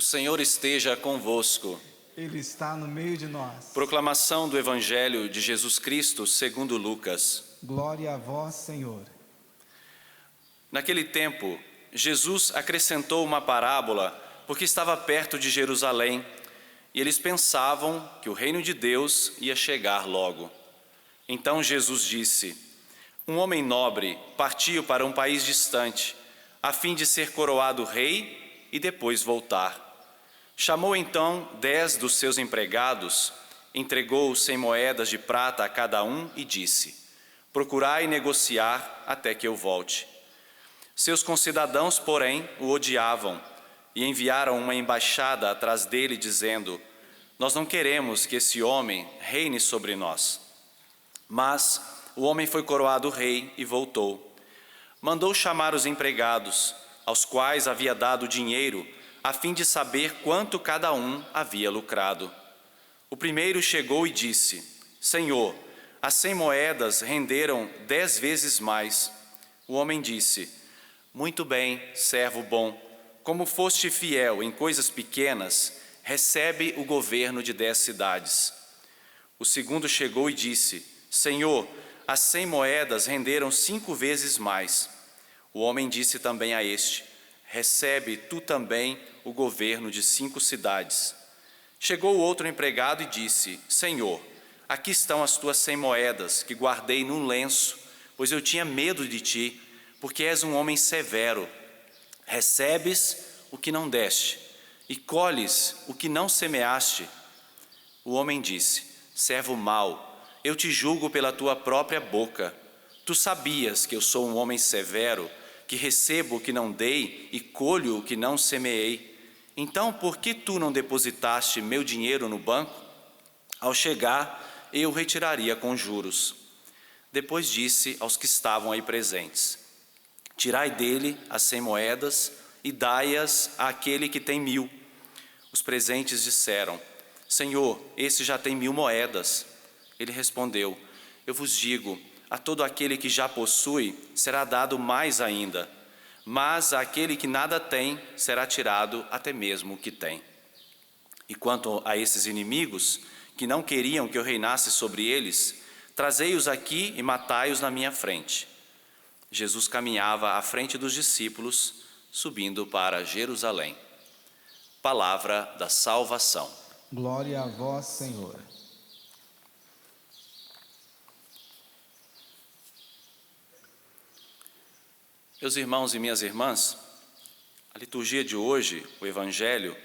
Senhor esteja convosco. Ele está no meio de nós. Proclamação do Evangelho de Jesus Cristo segundo Lucas. Glória a vós, Senhor. Naquele tempo, Jesus acrescentou uma parábola porque estava perto de Jerusalém e eles pensavam que o reino de Deus ia chegar logo. Então Jesus disse: um homem nobre partiu para um país distante, a fim de ser coroado rei e depois voltar. Chamou então 10 dos seus empregados, entregou 100 moedas de prata a cada um e disse: procurai negociar até que eu volte. Seus concidadãos, porém, o odiavam e enviaram uma embaixada atrás dele, dizendo: nós não queremos que esse homem reine sobre nós. Mas o homem foi coroado rei e voltou. Mandou chamar os empregados, aos quais havia dado dinheiro, a fim de saber quanto cada um havia lucrado. O primeiro chegou e disse: Senhor, as 100 moedas renderam 10 vezes mais. O homem disse: muito bem, servo bom, como foste fiel em coisas pequenas, recebe o governo de 10 cidades. O segundo chegou e disse: Senhor, as 100 moedas renderam 5 vezes mais. O homem disse também a este: recebe tu também o governo de 5 cidades. Chegou o outro empregado e disse: Senhor, aqui estão as tuas 100 moedas, que guardei num lenço, pois eu tinha medo de ti, porque és um homem severo. Recebes o que não deste, e colhes o que não semeaste. O homem disse: servo mau, eu te julgo pela tua própria boca. Tu sabias que eu sou um homem severo, que recebo o que não dei e colho o que não semeei. Então, por que tu não depositaste meu dinheiro no banco? Ao chegar, eu o retiraria com juros. Depois disse aos que estavam aí presentes: tirai dele as 100 moedas e dai-as àquele que tem 1000. Os presentes disseram: Senhor, esse já tem 1000 moedas. Ele respondeu: eu vos digo, a todo aquele que já possui será dado mais ainda, mas àquele que nada tem será tirado até mesmo o que tem. E quanto a esses inimigos, que não queriam que eu reinasse sobre eles, trazei-os aqui e matai-os na minha frente. Jesus caminhava à frente dos discípulos, subindo para Jerusalém. Palavra da salvação. Glória a vós, Senhor. Meus irmãos e minhas irmãs, a liturgia de hoje, o Evangelho,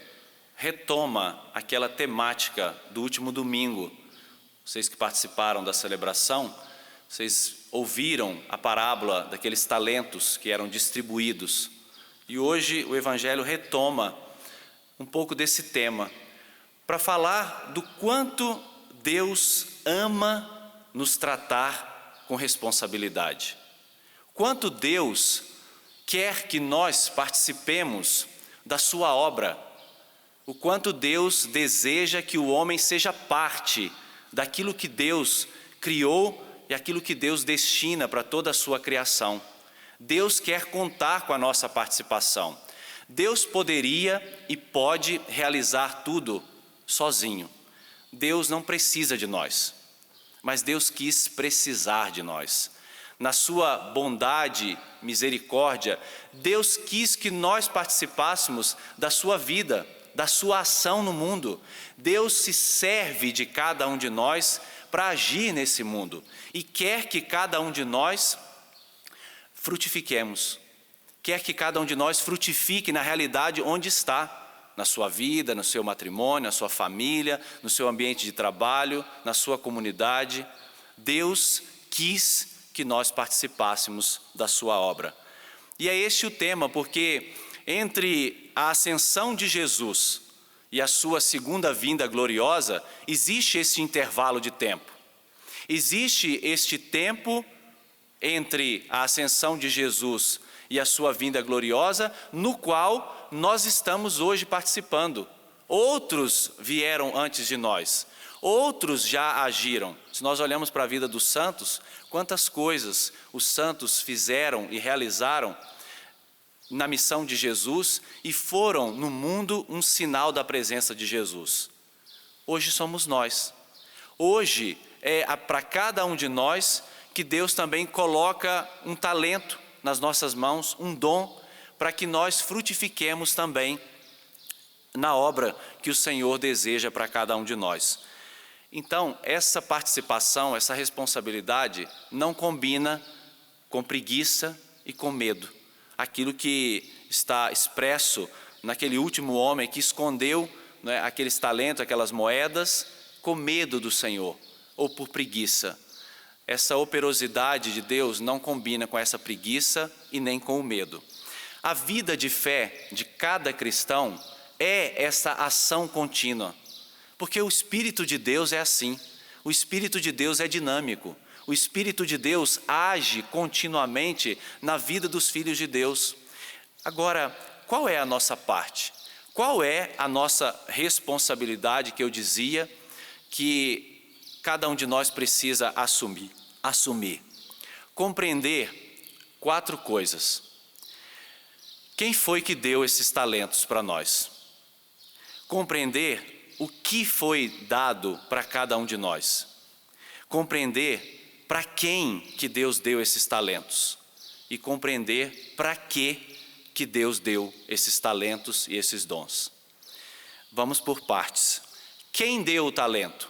retoma aquela temática do último domingo. Vocês que participaram da celebração, vocês ouviram a parábola daqueles talentos que eram distribuídos. E hoje o Evangelho retoma um pouco desse tema, para falar do quanto Deus ama nos tratar com responsabilidade. Quanto Deus quer que nós participemos da sua obra. O quanto Deus deseja que o homem seja parte daquilo que Deus criou e aquilo que Deus destina para toda a sua criação. Deus quer contar com a nossa participação. Deus poderia e pode realizar tudo sozinho. Deus não precisa de nós, mas Deus quis precisar de nós. Na sua bondade, misericórdia, Deus quis que nós participássemos da sua vida, da sua ação no mundo. Deus se serve de cada um de nós para agir nesse mundo e quer que cada um de nós frutifiquemos. Quer que cada um de nós frutifique na realidade onde está, na sua vida, no seu matrimônio, na sua família, no seu ambiente de trabalho, na sua comunidade. Deus quis que nós participássemos da sua obra. E é este o tema, porque entre a ascensão de Jesus e a sua segunda vinda gloriosa, existe esse intervalo de tempo. Existe este tempo entre a ascensão de Jesus e a sua vinda gloriosa, no qual nós estamos hoje participando. Outros vieram antes de nós, outros já agiram. Se nós olhamos para a vida dos santos, quantas coisas os santos fizeram e realizaram na missão de Jesus e foram no mundo um sinal da presença de Jesus. Hoje somos nós. Hoje é para cada um de nós que Deus também coloca um talento nas nossas mãos, um dom, para que nós frutifiquemos também na obra que o Senhor deseja para cada um de nós. Então, essa participação, essa responsabilidade não combina com preguiça e com medo. Aquilo que está expresso naquele último homem que escondeu, né, aqueles talentos, aquelas moedas, com medo do Senhor ou por preguiça. Essa operosidade de Deus não combina com essa preguiça e nem com o medo. A vida de fé de cada cristão é essa ação contínua, porque o Espírito de Deus é assim, o Espírito de Deus é dinâmico, o Espírito de Deus age continuamente na vida dos filhos de Deus. Agora, qual é a nossa parte? Qual é a nossa responsabilidade que eu dizia que cada um de nós precisa assumir? Compreender 4 coisas. Quem foi que deu esses talentos para nós? Compreender o que foi dado para cada um de nós. Compreender para quem que Deus deu esses talentos. E compreender para que Deus deu esses talentos e esses dons. Vamos por partes. Quem deu o talento?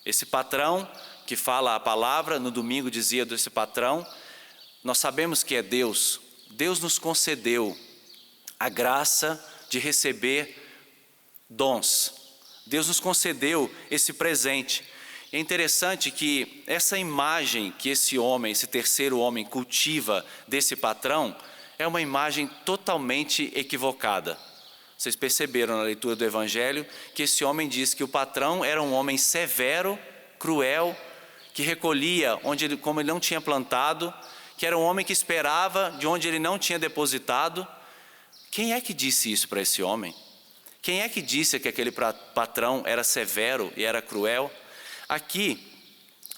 Esse patrão que fala a palavra, no domingo dizia desse patrão, nós sabemos que é Deus. Deus nos concedeu a graça de receber dons. Deus nos concedeu esse presente. É interessante que essa imagem que esse homem, esse terceiro homem cultiva desse patrão, é uma imagem totalmente equivocada. Vocês perceberam na leitura do Evangelho que esse homem diz que o patrão era um homem severo, cruel, que recolhia como ele não tinha plantado, que era um homem que esperava de onde ele não tinha depositado. Quem é que disse isso para esse homem? Quem é que disse que aquele patrão era severo e era cruel? Aqui,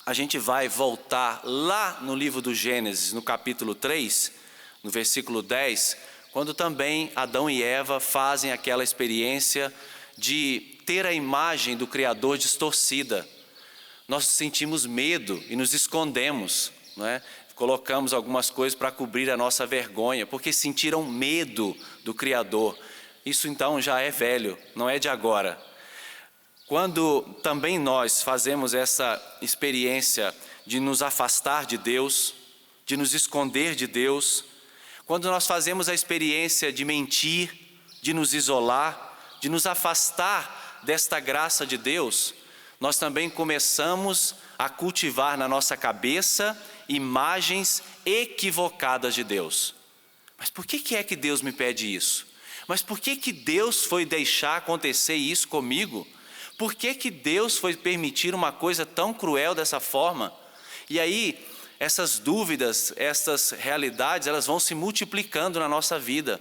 a gente vai voltar lá no livro do Gênesis, no capítulo 3, no versículo 10, quando também Adão e Eva fazem aquela experiência de ter a imagem do Criador distorcida. Nós sentimos medo e nos escondemos, não é? Colocamos algumas coisas para cobrir a nossa vergonha, porque sentiram medo do Criador. Isso então já é velho, não é de agora. Quando também nós fazemos essa experiência de nos afastar de Deus, de nos esconder de Deus, quando nós fazemos a experiência de mentir, de nos isolar, de nos afastar desta graça de Deus, nós também começamos a cultivar na nossa cabeça imagens equivocadas de Deus. Mas por que é que Deus me pede isso? Mas por que Deus foi deixar acontecer isso comigo? Por que Deus foi permitir uma coisa tão cruel dessa forma? E aí, essas dúvidas, essas realidades, elas vão se multiplicando na nossa vida.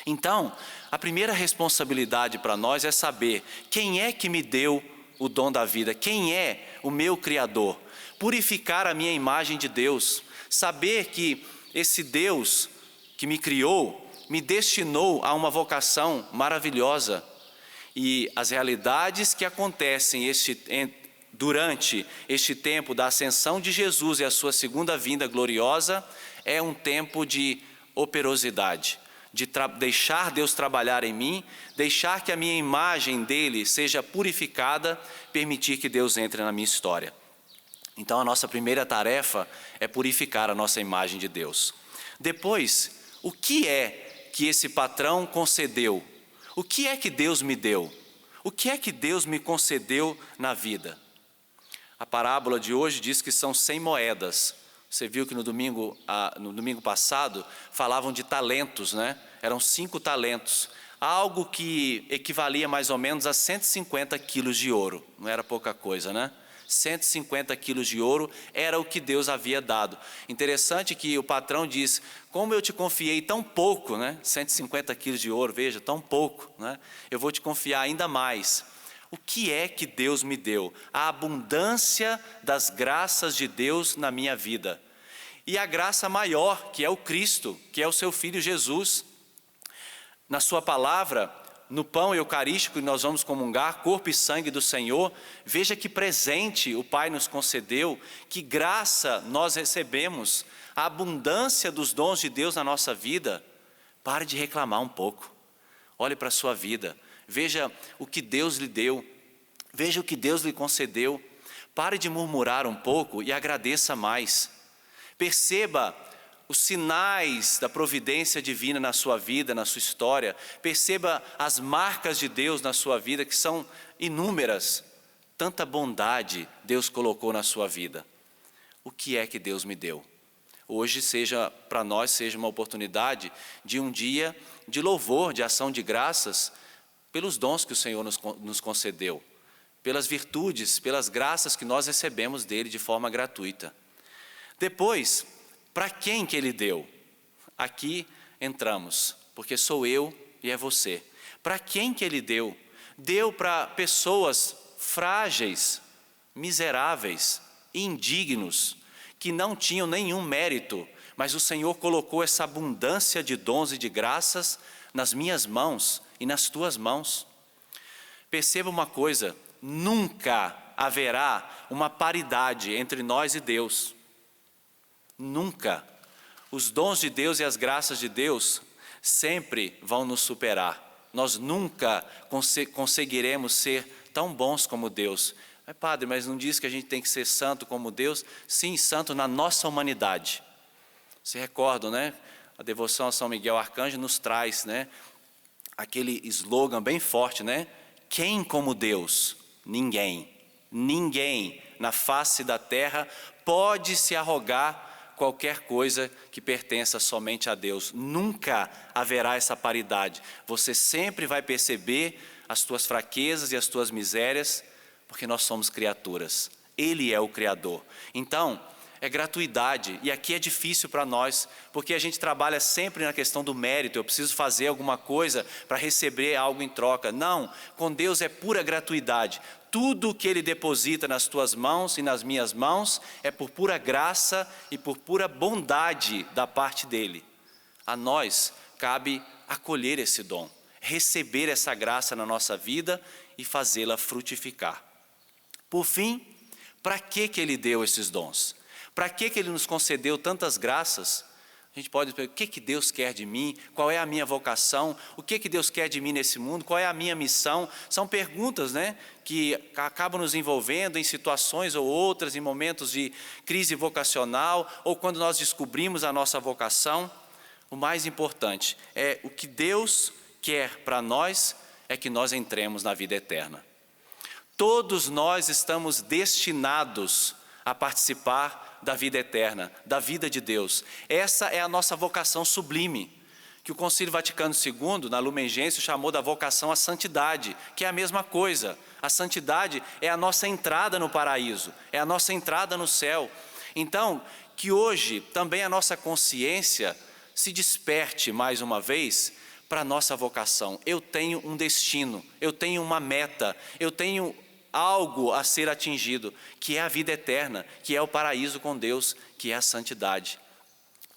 Então, a primeira responsabilidade para nós é saber quem é que me deu o dom da vida, quem é o meu Criador. Purificar a minha imagem de Deus, saber que esse Deus que me criou, me destinou a uma vocação maravilhosa. E as realidades que acontecem durante este tempo da ascensão de Jesus e a sua segunda vinda gloriosa, é um tempo de operosidade, de deixar Deus trabalhar em mim, deixar que a minha imagem dele seja purificada, permitir que Deus entre na minha história. Então a nossa primeira tarefa é purificar a nossa imagem de Deus. Depois, o que é que esse patrão concedeu? O que é que Deus me deu? O que é que Deus me concedeu na vida? A parábola de hoje diz que são 100 moedas. Você viu que no domingo passado falavam de talentos, né? Eram 5 talentos. Algo que equivalia mais ou menos a 150 quilos de ouro. Não era pouca coisa, né? 150 quilos de ouro era o que Deus havia dado. Interessante que o patrão diz, como eu te confiei tão pouco, né? 150 quilos de ouro, veja, tão pouco, né? Eu vou te confiar ainda mais. O que é que Deus me deu? A abundância das graças de Deus na minha vida. e a graça maior, que é o Cristo, que é o seu Filho Jesus. Na sua palavra, no pão eucarístico que nós vamos comungar, corpo e sangue do Senhor, veja que presente o Pai nos concedeu, que graça nós recebemos, a abundância dos dons de Deus na nossa vida. Pare de reclamar um pouco, olhe para a sua vida, veja o que Deus lhe deu, veja o que Deus lhe concedeu. Pare de murmurar um pouco e agradeça mais. Perceba os sinais da providência divina na sua vida, na sua história. Perceba as marcas de Deus na sua vida, que são inúmeras. Tanta bondade Deus colocou na sua vida. O que é que Deus me deu? Hoje para nós seja uma oportunidade de um dia de louvor, de ação de graças, pelos dons que o Senhor nos concedeu, pelas virtudes, pelas graças que nós recebemos dele de forma gratuita. Depois, para quem que Ele deu? Aqui entramos, porque sou eu e é você. Para quem que Ele deu? Deu para pessoas frágeis, miseráveis, indignos, que não tinham nenhum mérito, mas o Senhor colocou essa abundância de dons e de graças nas minhas mãos e nas tuas mãos. Perceba uma coisa, nunca haverá uma paridade entre nós e Deus. Nunca. Os dons de Deus e as graças de Deus sempre vão nos superar. Nós nunca conseguiremos ser tão bons como Deus. Padre, mas não diz que a gente tem que ser santo como Deus? Sim, santo na nossa humanidade. Se recordam, né? A devoção a São Miguel Arcanjo nos traz, né, aquele slogan bem forte, né? Quem como Deus? Ninguém. Ninguém na face da terra pode se arrogar qualquer coisa que pertença somente a Deus. Nunca haverá essa paridade. Você sempre vai perceber as tuas fraquezas e as tuas misérias, porque nós somos criaturas. Ele é o Criador. Então, é gratuidade. E aqui é difícil para nós, porque a gente trabalha sempre na questão do mérito. Eu preciso fazer alguma coisa para receber algo em troca. Não, com Deus é pura gratuidade. Tudo que Ele deposita nas tuas mãos e nas minhas mãos é por pura graça e por pura bondade da parte dEle. A nós cabe acolher esse dom, receber essa graça na nossa vida e fazê-la frutificar. Por fim, para que Ele deu esses dons? Para que Ele nos concedeu tantas graças? A gente pode perguntar, o que Deus quer de mim? Qual é a minha vocação? O que Deus quer de mim nesse mundo? Qual é a minha missão? São perguntas, né, que acabam nos envolvendo em situações ou outras, em momentos de crise vocacional, ou quando nós descobrimos a nossa vocação. O mais importante é o que Deus quer para nós, é que nós entremos na vida eterna. Todos nós estamos destinados a participar da vida eterna, da vida de Deus. Essa é a nossa vocação sublime, que o Concílio Vaticano II, na Lumen Gentium, chamou da vocação à santidade, que é a mesma coisa. A santidade é a nossa entrada no paraíso, é a nossa entrada no céu. Então, que hoje também a nossa consciência se desperte mais uma vez para a nossa vocação. Eu tenho um destino, eu tenho uma meta, eu tenho algo a ser atingido, que é a vida eterna, que é o paraíso com Deus, que é a santidade.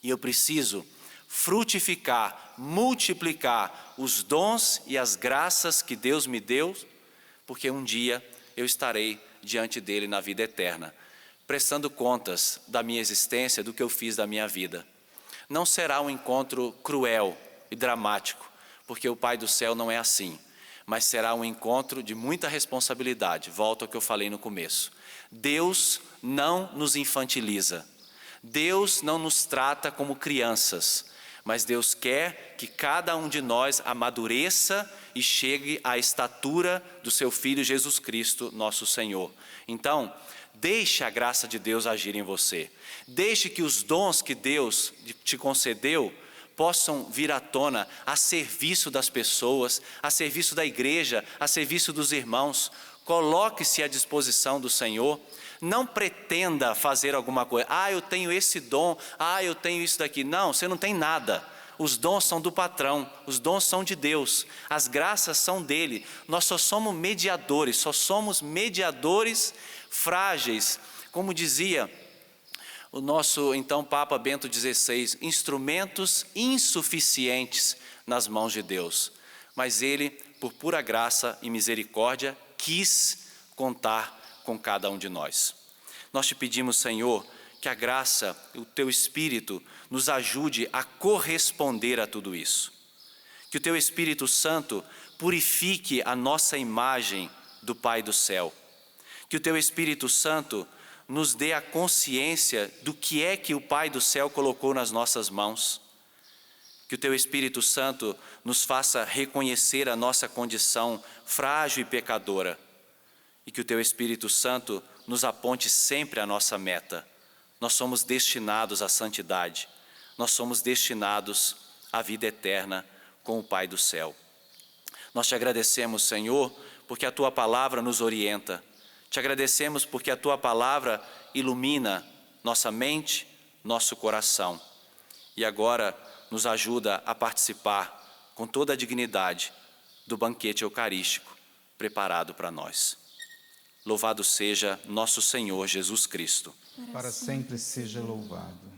E eu preciso frutificar, multiplicar os dons e as graças que Deus me deu, porque um dia eu estarei diante dele na vida eterna, prestando contas da minha existência, do que eu fiz da minha vida. Não será um encontro cruel e dramático, porque o Pai do céu não é assim. Mas será um encontro de muita responsabilidade. Volto ao que eu falei no começo. Deus não nos infantiliza. Deus não nos trata como crianças. Mas Deus quer que cada um de nós amadureça e chegue à estatura do seu Filho Jesus Cristo, nosso Senhor. Então, deixe a graça de Deus agir em você. Deixe que os dons que Deus te concedeu possam vir à tona a serviço das pessoas, a serviço da igreja, a serviço dos irmãos. Coloque-se à disposição do Senhor. Não pretenda fazer alguma coisa. Eu tenho esse dom, eu tenho isso daqui. Não, você não tem nada. Os dons são do patrão, os dons são de Deus, as graças são dele. Nós só somos mediadores frágeis. Como dizia O nosso, então, Papa Bento XVI, instrumentos insuficientes nas mãos de Deus, mas Ele, por pura graça e misericórdia, quis contar com cada um de nós. Nós te pedimos, Senhor, que a graça e o Teu Espírito nos ajude a corresponder a tudo isso. Que o Teu Espírito Santo purifique a nossa imagem do Pai do céu. Que o Teu Espírito Santo nos dê a consciência do que é que o Pai do céu colocou nas nossas mãos. Que o Teu Espírito Santo nos faça reconhecer a nossa condição frágil e pecadora. E que o Teu Espírito Santo nos aponte sempre a nossa meta. Nós somos destinados à santidade. Nós somos destinados à vida eterna com o Pai do céu. Nós te agradecemos, Senhor, porque a Tua palavra nos orienta. Te agradecemos porque a Tua palavra ilumina nossa mente, nosso coração. E agora nos ajuda a participar com toda a dignidade do banquete eucarístico preparado para nós. Louvado seja nosso Senhor Jesus Cristo. Para sempre seja louvado.